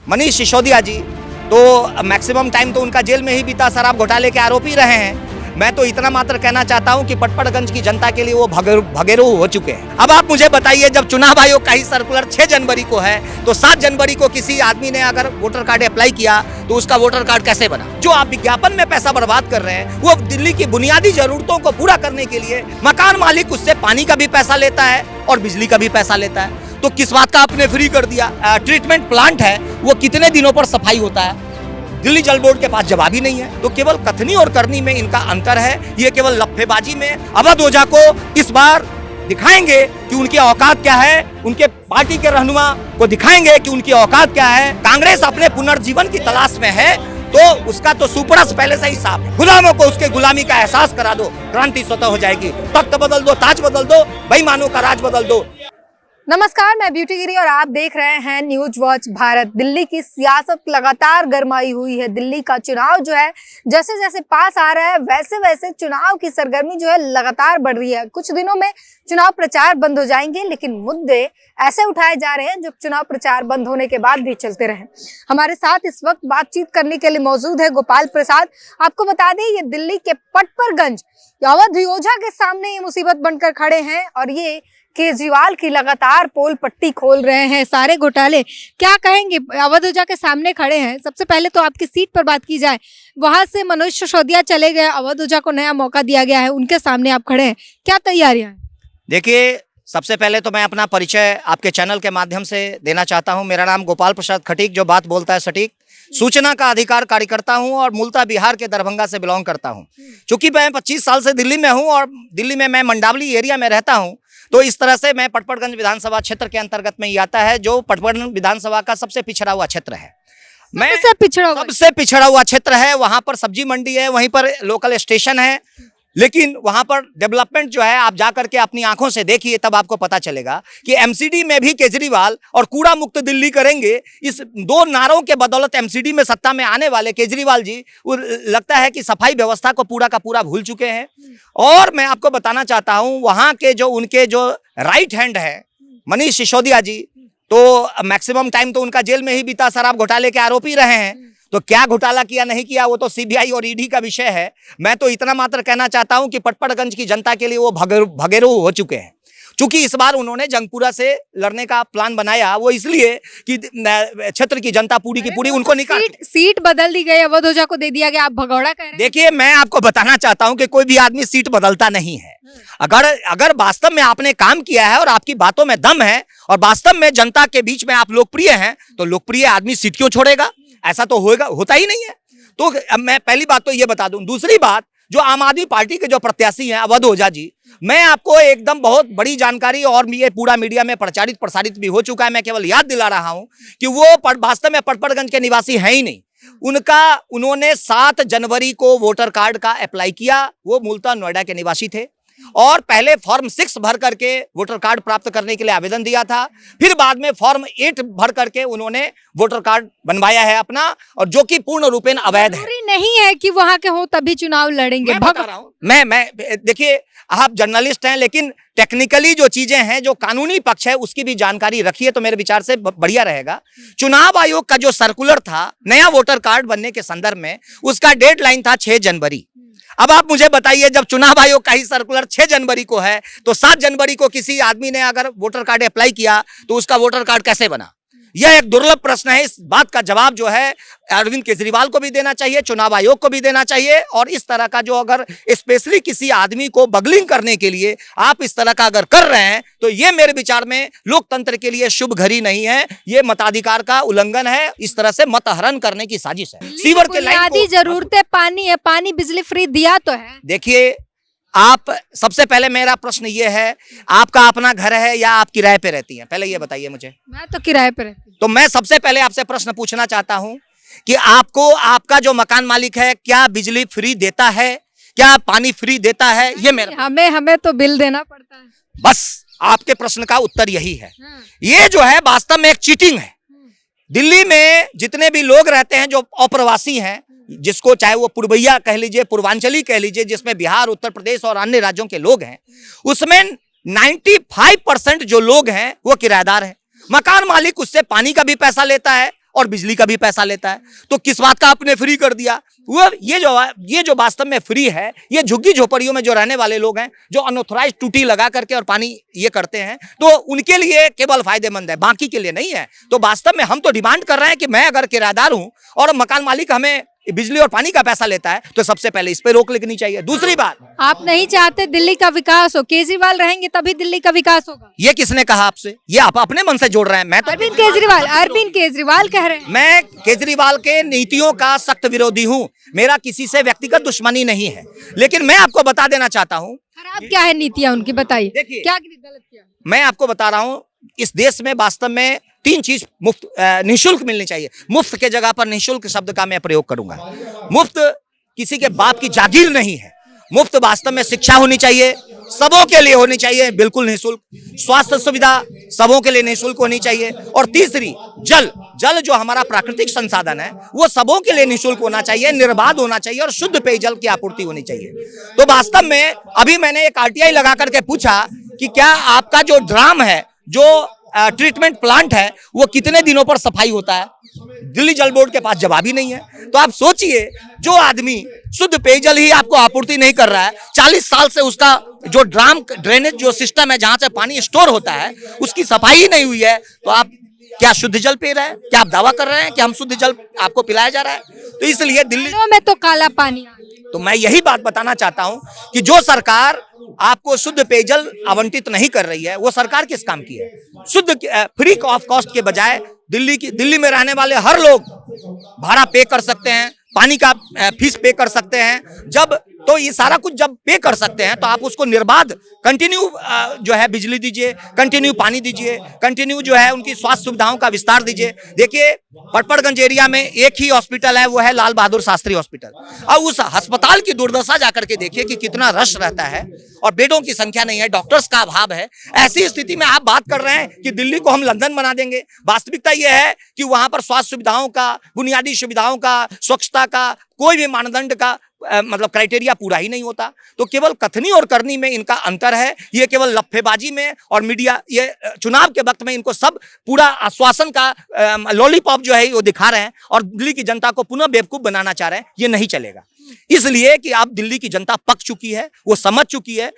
मनीष सिसोदिया जी तो maximum time तो उनका जेल में ही बीता, शराब घोटाले के आरोपी रहे हैं। मैं तो इतना मात्र कहना चाहता हूं कि पटपड़गंज की जनता के लिए वो भगेरू हो चुके हैं। अब आप मुझे बताइए, जब चुनाव आयोग का ही सर्कुलर 6 जनवरी को है तो 7 जनवरी को किसी आदमी ने अगर वोटर कार्ड अप्लाई किया तो उसका वोटर कार्ड कैसे बना? जो आप विज्ञापन में पैसा बर्बाद कर रहे हैं वो दिल्ली की बुनियादी जरूरतों को पूरा करने के लिए मकान मालिक उससे पानी का भी पैसा लेता है और बिजली का भी पैसा लेता है। तो किस बात का आपने फ्री कर दिया? ट्रीटमेंट प्लांट है वो कितने दिनों पर सफाई होता है? दिल्ली जल बोर्ड के पास जवाब ही नहीं है। तो केवल कथनी और करनी में इनका अंतर है। ये केवल लफ्फेबाजी में अवध ओझा को इस बार दिखाएंगे कि उनकी औकात क्या है, उनके पार्टी के रहनुमा को दिखाएंगे कि उनकी औकात क्या है। कांग्रेस अपने पुनर्जीवन की तलाश में है तो उसका तो सुपरस पहले से ही साफ है। गुलामों को उसके गुलामी का एहसास करा दो, क्रांति स्वतः हो जाएगी। तख्त बदल दो, ताज बदल दो, बेईमानों का राज बदल दो। नमस्कार, मैं ब्यूटी गिरी और आप देख रहे हैं न्यूज वॉच भारत। दिल्ली की सियासत लगातार गरमाई हुई है। दिल्ली का चुनाव जो है जैसे जैसे पास आ रहा है वैसे वैसे चुनाव की सरगर्मी जो है लगातार बढ़ रही है। कुछ दिनों में चुनाव प्रचार बंद हो जाएंगे, लेकिन मुद्दे ऐसे उठाए जा रहे हैं जो चुनाव प्रचार बंद होने के बाद भी चलते रहे। हमारे साथ इस वक्त बातचीत करने के लिए मौजूद है गोपाल प्रसाद। आपको बता दें, ये दिल्ली के पटपरगंज अवध ओझा के सामने ये मुसीबत बनकर खड़े हैं और ये केजरीवाल की लगातार पोल पट्टी खोल रहे हैं। सारे घोटाले क्या कहेंगे, अवध ओझा के सामने खड़े हैं। सबसे पहले तो आपकी सीट पर बात की जाए, वहां से मनोज सिसोदिया चले गए, अवध ओझा को नया मौका दिया गया है, उनके सामने आप खड़े हैं, क्या तैयारियां हैं? देखिए, सबसे पहले तो मैं अपना परिचय आपके चैनल के माध्यम से देना चाहता हूं। मेरा नाम गोपाल प्रसाद खटीक, जो बात बोलता है सटीक, सूचना का अधिकार कार्यकर्ता हूं और मूलतः बिहार के दरभंगा से बिलोंग करता हूं। चूंकि मैं 25 साल से दिल्ली में हूं और दिल्ली में मैं मंडावली एरिया में रहता हूं, तो इस तरह से मैं पटपड़गंज विधानसभा क्षेत्र के अंतर्गत में ही आता है, जो पटपड़गंज विधानसभा का सबसे पिछड़ा हुआ क्षेत्र है। सबसे पिछड़ा हुआ क्षेत्र है। वहां पर सब्जी मंडी है, वहीं पर लोकल स्टेशन है, लेकिन वहां पर डेवलपमेंट जो है आप जाकर के अपनी आंखों से देखिए, तब आपको पता चलेगा कि एमसीडी में भी केजरीवाल और कूड़ा मुक्त दिल्ली करेंगे, इस 2 नारों के बदौलत एमसीडी में सत्ता में आने वाले केजरीवाल जी लगता है कि सफाई व्यवस्था को पूरा का पूरा भूल चुके हैं। और मैं आपको बताना चाहता हूं, वहां के जो उनके जो राइट हैंड है मनीष सिसोदिया जी, तो मैक्सिमम टाइम तो उनका जेल में ही बीता, शराब घोटाले के आरोपी रहे हैं। तो क्या घोटाला किया नहीं किया वो तो सीबीआई और ईडी का विषय है। मैं तो इतना मात्र कहना चाहता हूं कि पटपड़गंज की जनता के लिए वो भगेरू हो चुके हैं। चूंकि इस बार उन्होंने जंगपुरा से लड़ने का प्लान बनाया, वो इसलिए कि क्षेत्र की जनता पूरी की पूरी उनको निकाल सीट बदल दी गई, अवध ओझा को दे दिया गया, आप भगौड़ा कह रहे हैं। देखिए, मैं आपको बताना चाहता हूं कि कोई भी आदमी सीट बदलता नहीं है। अगर वास्तव में आपने काम किया है और आपकी बातों में दम है और वास्तव में जनता के बीच में आप लोकप्रिय हैं, तो लोकप्रिय आदमी सीट क्यों छोड़ेगा? ऐसा तो होता ही नहीं है। तो मैं पहली बात तो ये बता दूं। दूसरी बात, जो आम आदमी पार्टी के जो प्रत्याशी हैं अवध ओझा जी, मैं आपको एकदम बहुत बड़ी जानकारी और ये पूरा मीडिया में प्रचारित प्रसारित भी हो चुका है, मैं केवल याद दिला रहा हूं कि वो वास्तव में पटपड़गंज के निवासी हैं ही नहीं। उन्होंने 7 जनवरी को वोटर कार्ड का अप्लाई किया। वो मूलतः नोएडा के निवासी थे और पहले फॉर्म 6 भर करके वोटर कार्ड प्राप्त करने के लिए आवेदन दिया था। फिर बाद में फॉर्म 8 भर करके उन्होंने वोटर कार्ड बनवाया है अपना, और जो कि पूर्ण रूपेण अवैध है। नहीं है कि वहां के हो तभी चुनाव लड़ेंगे। मैं बता रहा हूं, मैं देखिए, आप जर्नलिस्ट हैं, लेकिन टेक्निकली जो चीजें हैं, जो कानूनी पक्ष है, उसकी भी जानकारी रखिए तो मेरे विचार से बढ़िया रहेगा। चुनाव आयोग का जो सर्कुलर था नया वोटर कार्ड बनने के संदर्भ में, उसका डेडलाइन था 6 जनवरी। अब आप मुझे बताइए, जब चुनाव आयोग का ही सर्कुलर 6 जनवरी को है तो 7 जनवरी को किसी आदमी ने अगर वोटर कार्ड अप्लाई किया तो उसका वोटर कार्ड कैसे बना? यह एक दुर्लभ प्रश्न है। इस बात का जवाब जो है अरविंद केजरीवाल को भी देना चाहिए, चुनाव आयोग को भी देना चाहिए। और इस तरह का जो अगर स्पेशली किसी आदमी को बगलिंग करने के लिए आप इस तरह का अगर कर रहे हैं, तो ये मेरे विचार में लोकतंत्र के लिए शुभ घड़ी नहीं है। ये मताधिकार का उल्लंघन है। इस तरह से मत हरण करने की साजिश है। सीवर के बुनियादी जरूरतें पानी है, पानी बिजली फ्री दिया तो है। देखिए, आप सबसे पहले मेरा प्रश्न ये है, आपका अपना घर है या आप किराए पे रहती हैं? पहले ये बताइए मुझे। मैं तो किराए पे रहती हूं। तो मैं सबसे पहले आपसे प्रश्न पूछना चाहता हूं कि आपको आपका जो मकान मालिक है क्या बिजली फ्री देता है, क्या पानी फ्री देता है? ये मेरा हमें तो बिल देना पड़ता है। बस आपके प्रश्न का उत्तर यही है। ये जो है वास्तव में एक चीटिंग है। दिल्ली में जितने भी लोग रहते हैं जो अप्रवासी हैं, जिसको चाहे वो पूर्वैया कह लीजिए, पूर्वांचली कह लीजिए, जिसमें बिहार, उत्तर प्रदेश और अन्य राज्यों के लोग हैं, उसमें 95% जो लोग हैं वो किराएदार हैं। मकान मालिक उससे पानी का भी पैसा लेता है और बिजली का भी पैसा लेता है। तो किस बात का आपने फ्री कर दिया? वो ये जो वास्तव में फ्री है, ये झुग्गी झोपड़ियों में जो रहने वाले लोग हैं, जो अनऑथराइज्ड टूटी लगा करके और पानी ये करते हैं, तो उनके लिए केवल फायदेमंद है, बाकी के लिए नहीं है। तो वास्तव में हम तो डिमांड कर रहे हैं कि मैं अगर किराएदार हूं और मकान मालिक हमें बिजली और पानी का पैसा लेता है, तो सबसे पहले इस पे रोक लगनी चाहिए। दूसरी बात, आप नहीं चाहते दिल्ली का विकास हो, केजरीवाल रहेंगे तभी दिल्ली का विकास होगा? ये किसने कहा आपसे? ये आप अपने मन से जोड़ रहे हैं। मैं तो अरविंद केजरीवाल कह रहे हैं। मैं केजरीवाल के नीतियों का सख्त विरोधी हूं। मेरा किसी से व्यक्तिगत दुश्मनी नहीं है, लेकिन मैं आपको बता देना चाहता हूं। खराब क्या है नीतियां उनकी, बताइए। देखिए, क्या गलत किया? मैं आपको बता रहा हूं, इस देश में वास्तव में 3 चीज मुफ्त निःशुल्क मिलनी चाहिए। मुफ्त के जगह पर निःशुल्क शब्द का मैं प्रयोग करूंगा। मुफ्त किसी के बाप की जागीर नहीं है। मुफ्त वास्तव में शिक्षा होनी चाहिए, सबों के लिए होनी चाहिए, बिल्कुल निःशुल्क। स्वास्थ्य सुविधा सबों के लिए निःशुल्क होनी चाहिए। और तीसरी, जल जो हमारा प्राकृतिक संसाधन है, वो सबों के लिए निःशुल्क होना चाहिए, निर्बाध होना चाहिए और शुद्ध पेयजल की आपूर्ति होनी चाहिए। तो वास्तव में अभी मैंने एक RTI लगा करके पूछा कि क्या आपका जो ड्राम है, जो ट्रीटमेंट प्लांट है, वो कितने दिनों पर सफाई होता है? दिल्ली जल बोर्ड के पास जवाब ही नहीं है। तो आप सोचिए, जो आदमी शुद्ध पेयजल ही आपको आपूर्ति नहीं कर रहा है, 40 साल से उसका जो ड्रेनेज जो सिस्टम है, जहां से पानी स्टोर होता है, उसकी सफाई ही नहीं हुई है, तो आप क्या शुद्ध जल पी रहे हैं? क्या आप दावा कर रहे हैं कि हम शुद्ध जल आपको पिलाया जा रहा है? तो इसलिए दिल्ली में तो काला पानी। तो मैं यही बात बताना चाहता हूं कि जो सरकार आपको शुद्ध पेयजल आवंटित नहीं कर रही है, वो सरकार किस काम की है? शुद्ध फ्री ऑफ कॉस्ट के बजाय दिल्ली में रहने वाले हर लोग भाड़ा पे कर सकते हैं, पानी का फीस पे कर सकते हैं। जब तो ये सारा कुछ जब पे कर सकते हैं, तो आप उसको निर्बाध कंटिन्यू जो है बिजली दीजिए, कंटिन्यू पानी दीजिए, कंटिन्यू जो है उनकी स्वास्थ्य सुविधाओं का विस्तार दीजिए। देखिए, पटपड़गंज एरिया में एक ही हॉस्पिटल है, वो है लाल बहादुर शास्त्री हॉस्पिटल। और उस अस्पताल की दुर्दशा जाकर के देखिए कि कितना रश रहता है और बेडों की संख्या नहीं है, डॉक्टर्स का अभाव है। ऐसी स्थिति में आप बात कर रहे हैं कि दिल्ली को हम लंदन बना देंगे। वास्तविकता यह है कि वहां पर स्वास्थ्य सुविधाओं का, बुनियादी सुविधाओं का, स्वच्छता का कोई भी मानदंड का मतलब क्राइटेरिया पूरा ही नहीं होता। तो केवल कथनी और करनी में इनका अंतर है। ये केवल लफ्फेबाजी में और मीडिया, ये चुनाव के वक्त में इनको सब पूरा आश्वासन का लॉलीपॉप जो है वो दिखा रहे हैं और दिल्ली की जनता को पुनः बेवकूफ बनाना चाह रहे हैं। ये नहीं चलेगा, इसलिए कि आप दिल्ली की जनता पक चुकी है, वो समझ चुकी है।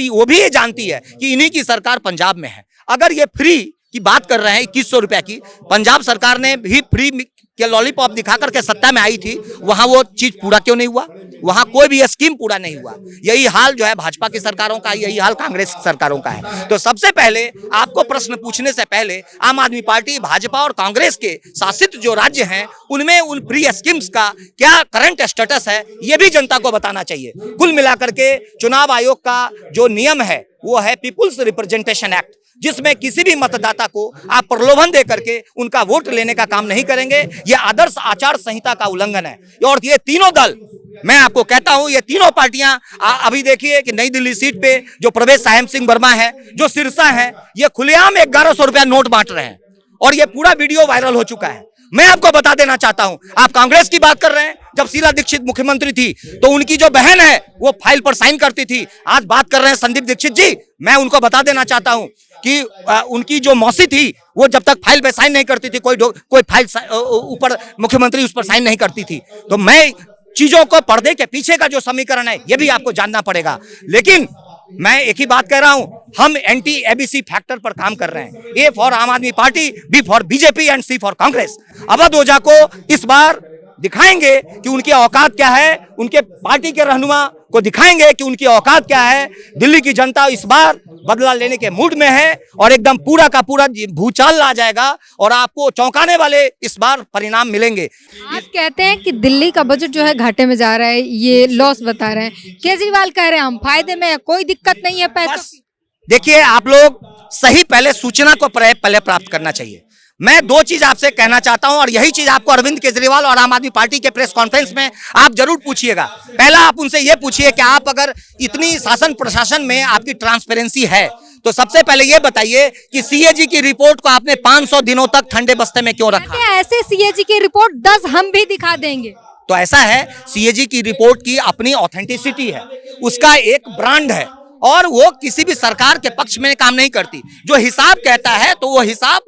वो भी ये जानती है कि इन्हीं की सरकार पंजाब में है। अगर ये फ्री की बात कर रहे हैं 2100 रुपए की, पंजाब सरकार ने भी फ्री के लॉलीपॉप दिखा करके सत्ता में आई थी, वहां वो चीज पूरा क्यों नहीं हुआ? वहां कोई भी स्कीम पूरा नहीं हुआ। यही हाल जो है भाजपा की सरकारों का, यही हाल कांग्रेस की सरकारों का है। तो सबसे पहले आपको प्रश्न पूछने से पहले आम आदमी पार्टी, भाजपा और कांग्रेस के शासित जो राज्य हैं, उनमें उन फ्री स्कीम्स का क्या करंट स्टेटस है, ये भी जनता को बताना चाहिए। कुल मिलाकर के चुनाव आयोग का जो नियम है, वो है पीपुल्स रिप्रेजेंटेशन एक्ट, जिसमें किसी भी मतदाता को आप प्रलोभन दे करके उनका वोट लेने का काम नहीं करेंगे। यह आदर्श आचार संहिता का उल्लंघन है। और ये तीनों दल, मैं आपको कहता हूं, ये तीनों पार्टियां अभी देखिए कि नई दिल्ली सीट पे जो प्रवेश साहेब सिंह वर्मा है, जो सिरसा है, ये खुलेआम 1100 रुपया नोट बांट रहे हैं और ये पूरा वीडियो वायरल हो चुका है। मैं आपको बता देना चाहता हूं, आप कांग्रेस की बात कर रहे हैं। जब शीला दीक्षित मुख्यमंत्री थी तो उनकी जो बहन है वो फाइल पर साइन करती थी। आज बात कर रहे हैं संदीप दीक्षित जी, मैं उनको बता देना चाहता हूं कि उनकी जो मौसी थी, वो जब तक फाइल पे साइन नहीं करती थी, कोई फाइल ऊपर मुख्यमंत्री उस पर साइन नहीं करती थी। तो मैं चीजों को, पर्दे के पीछे का जो समीकरण है, ये भी आपको जानना पड़ेगा। लेकिन मैं एक ही बात कह रहा हूं, हम एंटी एबीसी फैक्टर पर काम कर रहे हैं। ए for Aam Aadmi party, B for BJP and C for Congress. Awadh Ojha को इस बार दिखाएंगे कि उनकी औकात क्या है, उनके पार्टी के रहनुमा को दिखाएंगे कि उनकी औकात क्या है। दिल्ली की जनता इस बार बदला लेने के मूड में है और एकदम पूरा का पूरा भूचाल आ जाएगा और आपको चौंकाने वाले इस बार परिणाम मिलेंगे। आप कहते हैं कि दिल्ली का बजट जो है घाटे में जा रहा है, ये लॉस बता रहे हैं। केजरीवाल कह रहे हैं हम फायदे में, कोई दिक्कत नहीं है पैसों की। देखिए, आप लोग सही पहले सूचना को पहले प्राप्त करना चाहिए। मैं 2 चीज आपसे कहना चाहता हूं और यही चीज आपको अरविंद केजरीवाल और आम आदमी पार्टी के प्रेस कॉन्फ्रेंस में आप जरूर पूछिएगा। पहला, आप उनसे यह पूछिए कि आप अगर इतनी शासन प्रशासन में आपकी ट्रांसपेरेंसी है, तो सबसे पहले यह बताइए कि सीएजी की रिपोर्ट को आपने 500 दिनों तक ठंडे बस्ते में क्यों रखा? ऐसे सीएजी की रिपोर्ट 10 हम भी दिखा देंगे। तो ऐसा है, सीएजी की रिपोर्ट की अपनी ऑथेंटिसिटी है, उसका एक ब्रांड है और वो किसी भी सरकार के पक्ष में काम नहीं करती। जो हिसाब कहता है तो वो हिसाब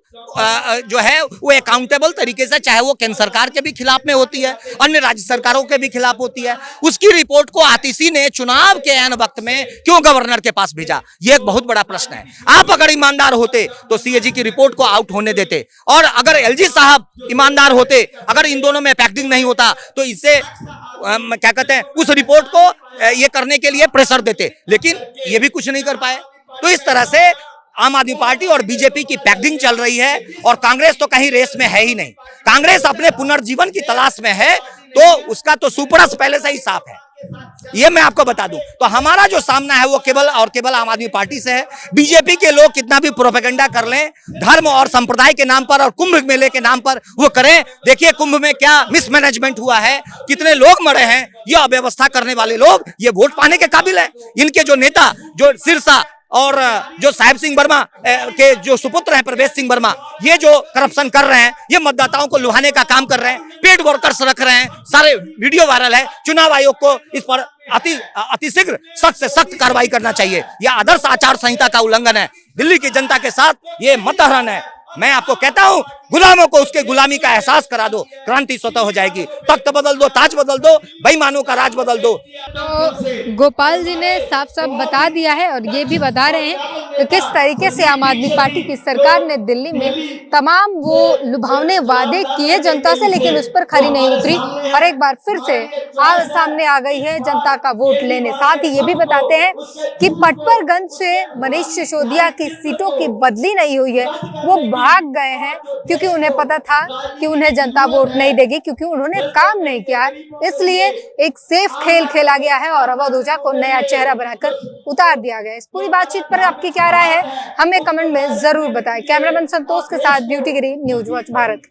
जो है वो अकाउंटेबल तरीके से, चाहे वो केंद्र सरकार के भी खिलाफ में होती है, अन्य राज्य सरकारों के भी खिलाफ होती है। उसकी रिपोर्ट को आतिशी ने चुनाव के ऐन वक्त में क्यों गवर्नर के पास भेजा, ये एक बहुत बड़ा प्रश्न है। आप अगर ईमानदार होते तो सीएजी की रिपोर्ट को आउट होने देते, और अगर एलजी साहब ईमानदार होते, अगर इन दोनों में पैक्टिंग नहीं होता तो इससे क्या कहते हैं उस रिपोर्ट को ये करने के लिए प्रेशर देते, लेकिन ये भी कुछ नहीं कर पाए। तो इस तरह से आम आदमी पार्टी और बीजेपी की पैक्टिंग चल रही है, और कांग्रेस तो कहीं रेस में है ही नहीं। कांग्रेस अपने पुनर्जीवन की तलाश में है, तो उसका तो सुपरस पहले से ही साफ है, ये मैं आपको बता दूं। तो हमारा जो सामना है वो केवल और केवल आम आदमी पार्टी से है। बीजेपी के लोग कितना भी प्रोपेगेंडा कर लें, धर्म और संप्रदाय के नाम पर और कुंभ मेले के नाम पर वो करें, देखिए कुंभ में क्या मिसमैनेजमेंट हुआ है, कितने लोग मरे हैं। ये अव्यवस्था करने वाले लोग ये वोट पाने के काबिल है। इनके जो नेता, जो सिरसा और जो साहिब सिंह वर्मा के जो सुपुत्र हैं प्रवेश सिंह वर्मा, ये जो करप्शन कर रहे हैं, ये मतदाताओं को लुभाने का काम कर रहे हैं, पेड वर्कर्स रख रहे हैं, सारे वीडियो वायरल है। चुनाव आयोग को इस पर अतिशीघ्र सख्त से सख्त कार्रवाई करना चाहिए। यह आदर्श आचार संहिता का उल्लंघन है। दिल्ली की जनता के साथ ये मतहरण है। मैं आपको कहता हूं, गुलामों को उसके गुलामी का एहसास करा दो, क्रांति स्वतः हो जाएगी। तख्त बदल दो, ताज बदल दो, बेईमानों का राज बदल दो। तो गोपाल जी ने साफ साफ बता दिया है, और ये भी बता रहे हैं कि किस तरीके से आम आदमी पार्टी की सरकार ने दिल्ली में तमाम वो लुभावने वादे किए जनता से, लेकिन उस पर खरी नहीं उतरी, और एक बार फिर से सामने आ गई है जनता का वोट लेने। साथ ही ये भी बताते हैं कि पटपरगंज से मनीष सिसोदिया की सीटों की बदली नहीं हुई है, वो भाग गए हैं, क्योंकि उन्हें पता था कि उन्हें जनता वोट नहीं देगी, क्योंकि उन्होंने काम नहीं किया है। इसलिए एक सेफ खेल खेला गया है और अवध ओझा को नया चेहरा बनाकर उतार दिया गया है। इस पूरी बातचीत पर आपकी क्या राय है, हमें कमेंट में जरूर बताएं। कैमरामैन संतोष के साथ ब्यूटी गिरी, न्यूज वॉच भारत।